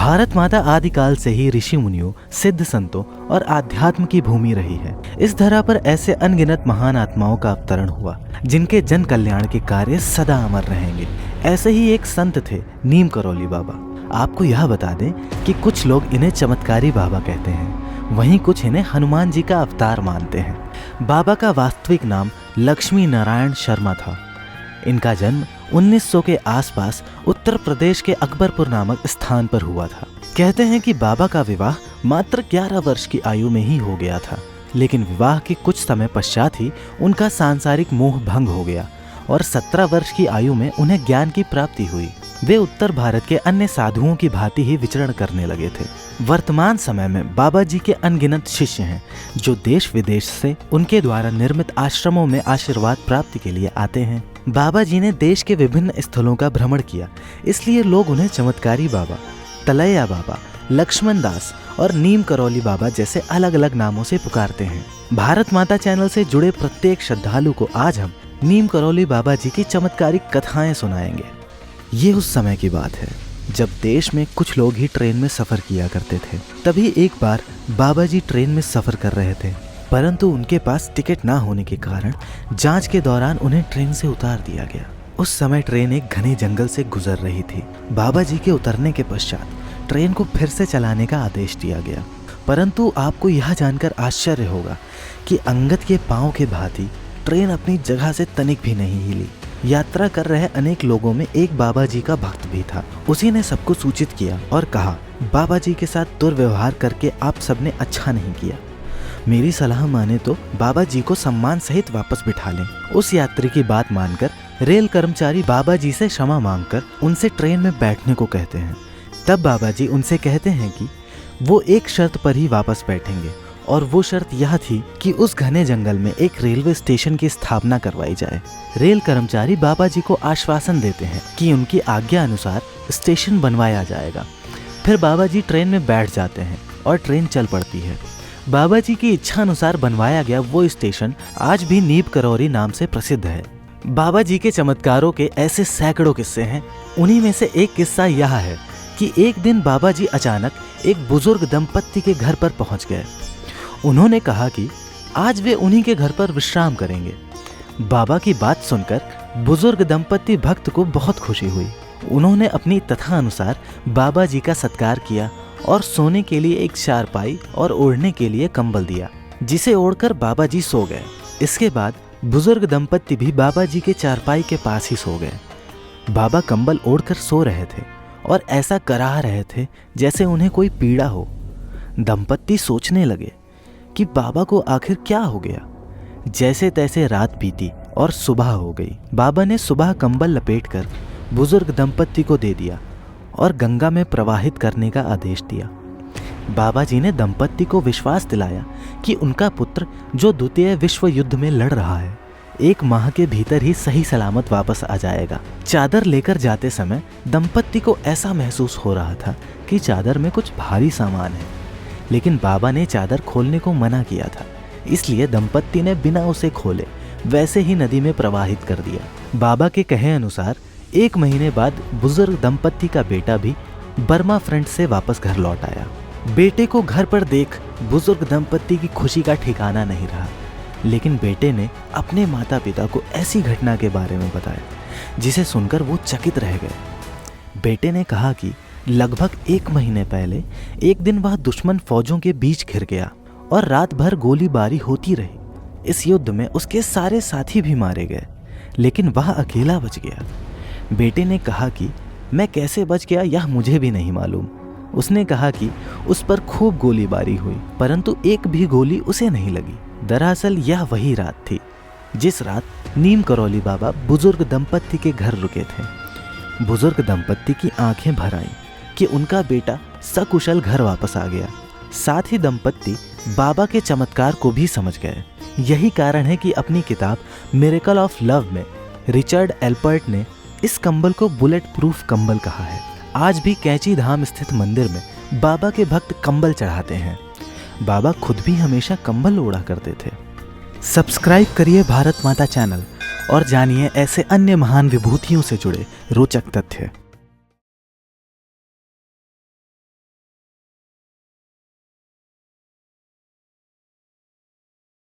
भारत माता आदिकाल से ही ऋषि मुनियों, सिद्ध संतों और आध्यात्म की भूमि रही है। इस धरा पर ऐसे अनगिनत महान आत्माओं का अवतरण हुआ जिनके जन कल्याण के कार्य सदा अमर रहेंगे। ऐसे ही एक संत थे नीम करौली बाबा। आपको यह बता दें कि कुछ लोग इन्हें चमत्कारी बाबा कहते हैं, वहीं कुछ इन्हें हनुमान जी का अवतार मानते हैं। बाबा का वास्तविक नाम लक्ष्मी नारायण शर्मा था। इनका जन्म 1900 के आसपास उत्तर प्रदेश के अकबरपुर नामक स्थान पर हुआ था। कहते हैं कि बाबा का विवाह मात्र 11 वर्ष की आयु में ही हो गया था, लेकिन विवाह के कुछ समय पश्चात ही उनका सांसारिक मोह भंग हो गया और 17 वर्ष की आयु में उन्हें ज्ञान की प्राप्ति हुई। वे उत्तर भारत के अन्य साधुओं की भांति ही विचरण करने लगे थे। वर्तमान समय में बाबा जी के अनगिनत शिष्य हैं जो देश विदेश से उनके द्वारा निर्मित आश्रमों में आशीर्वाद प्राप्ति के लिए आते हैं। बाबा जी ने देश के विभिन्न स्थलों का भ्रमण किया, इसलिए लोग उन्हें चमत्कारी बाबा, तलैया बाबा, लक्ष्मण दास और नीम करौली बाबा जैसे अलग अलग नामों से पुकारते हैं। भारत माता चैनल से जुड़े प्रत्येक श्रद्धालु को आज हम नीम करौली बाबा जी की चमत्कारिक कथाएं सुनाएंगे। ये उस समय की बात है जब देश में कुछ लोग ही ट्रेन में सफर किया करते थे। तभी एक बार बाबा जी ट्रेन में सफर कर रहे थे, परंतु उनके पास टिकट ना होने के कारण जांच के दौरान उन्हें ट्रेन से उतार दिया गया। उस समय ट्रेन एक घने जंगल से गुजर रही थी। बाबा जी के उतरने के पश्चात ट्रेन को फिर से चलाने का आदेश दिया गया, परंतु आपको यह जानकर आश्चर्य होगा कि अंगद के पांव के भांति ट्रेन अपनी जगह से तनिक भी नहीं हिली। यात्रा कर रहे अनेक लोगों में एक बाबा जी का भक्त भी था। उसी ने सबको सूचित किया और कहा, बाबा जी के साथ दुर्व्यवहार करके आप सबने अच्छा नहीं किया। मेरी सलाह माने तो बाबा जी को सम्मान सहित वापस बिठा लें। उस यात्री की बात मानकर रेल कर्मचारी बाबा जी से क्षमा मांगकर उनसे ट्रेन में बैठने को कहते हैं। तब बाबा जी उनसे कहते हैं कि वो एक शर्त पर ही वापस बैठेंगे, और वो शर्त यह थी कि उस घने जंगल में एक रेलवे स्टेशन की स्थापना करवाई जाए। रेल कर्मचारी बाबा जी को आश्वासन देते हैं कि उनकी आज्ञा अनुसार स्टेशन बनवाया जाएगा। फिर बाबा जी ट्रेन में बैठ जाते हैं और ट्रेन चल पड़ती है। बाबा जी की इच्छा अनुसार बनवाया गया वो स्टेशन आज भी नीम करौली नाम से प्रसिद्ध है। बाबा जी के चमत्कारों के ऐसे सैकड़ों किस्से हैं। उन्हीं में से एक किस्सा यह है कि एक दिन बाबा जी अचानक एक बुजुर्ग दंपत्ति के घर पर पहुंच गए। उन्होंने कहा कि आज वे उन्हीं के घर पर विश्राम करेंगे। बाबा की बात सुनकर बुजुर्ग दंपत्ति भक्त को बहुत खुशी हुई। उन्होंने अपनी तथा अनुसार बाबा जी का सत्कार किया और सोने के लिए एक चारपाई और ओढ़ने के लिए कंबल दिया, जिसे ओढ़कर बाबा जी सो गए। इसके बाद बुजुर्ग दंपत्ति भी बाबा जी के चारपाई के पास ही सो गए। बाबा कंबल ओढ़कर सो रहे थे और ऐसा करा रहे थे जैसे उन्हें कोई पीड़ा हो। दंपत्ति सोचने लगे कि बाबा को आखिर क्या हो गया। जैसे तैसे रात बीती और सुबह हो गई। बाबा ने सुबह कंबल लपेटकर बुजुर्ग दंपत्ति को दे दिया और गंगा में प्रवाहित करने का आदेश दिया। बाबा जी ने दंपत्ति को विश्वास दिलाया कि उनका पुत्र जो द्वितीय विश्व युद्ध में लड़ रहा है, 1 माह के भीतर ही सही सलामत वापस आ जाएगा। चादर लेकर जाते समय दंपत्ति को ऐसा महसूस हो रहा था कि चादर में कुछ भारी सामान है, लेकिन बाबा ने चादर खोलने को मना किया था, इसलिए दंपत्ति ने बिना उसे खोले वैसे ही नदी में प्रवाहित कर दिया। बाबा के कहे अनुसार 1 महीने बाद बुजुर्ग दंपत्ति का बेटा भी बर्मा फ्रंट से वापस घर लौट आया। बेटे को घर पर देख बुजुर्ग दंपत्ति की खुशी का ठिकाना नहीं रहा, लेकिन बेटे ने अपने माता पिता को ऐसी घटना के बारे में बताया जिसे सुनकर वो चकित रह गए। बेटे ने कहा कि लगभग 1 महीने पहले एक दिन वह दुश्मन फौजों के बीच घिर गया और रात भर गोलीबारी होती रही। इस युद्ध में उसके सारे साथी भी मारे गए, लेकिन वह अकेला बच गया। बेटे ने कहा कि मैं कैसे बच गया यह मुझे भी नहीं मालूम। उसने कहा कि उस पर खूब गोलीबारी हुई, परंतु एक भी गोली उसे नहीं लगी। दरअसल यह वही रात थी जिस रात नीम करौली बाबा बुजुर्ग दंपत्ति के घर रुके थे। बुजुर्ग दंपत्ति की आंखें भर आईं कि उनका बेटा सकुशल घर वापस आ गया। साथ ही दंपत्ति बाबा के चमत्कार को भी समझ गए। यही कारण है कि अपनी किताब मिरेकल ऑफ लव में रिचर्ड एल्पर्ट ने इस कंबल को बुलेट प्रूफ कंबल कहा है। आज भी कैंची धाम स्थित मंदिर में बाबा के भक्त कंबल चढ़ाते हैं। बाबा खुद भी हमेशा कंबल ओढ़ा करते थे। सब्सक्राइब करिए भारत माता चैनल और जानिए ऐसे अन्य महान विभूतियों से जुड़े रोचक तथ्य।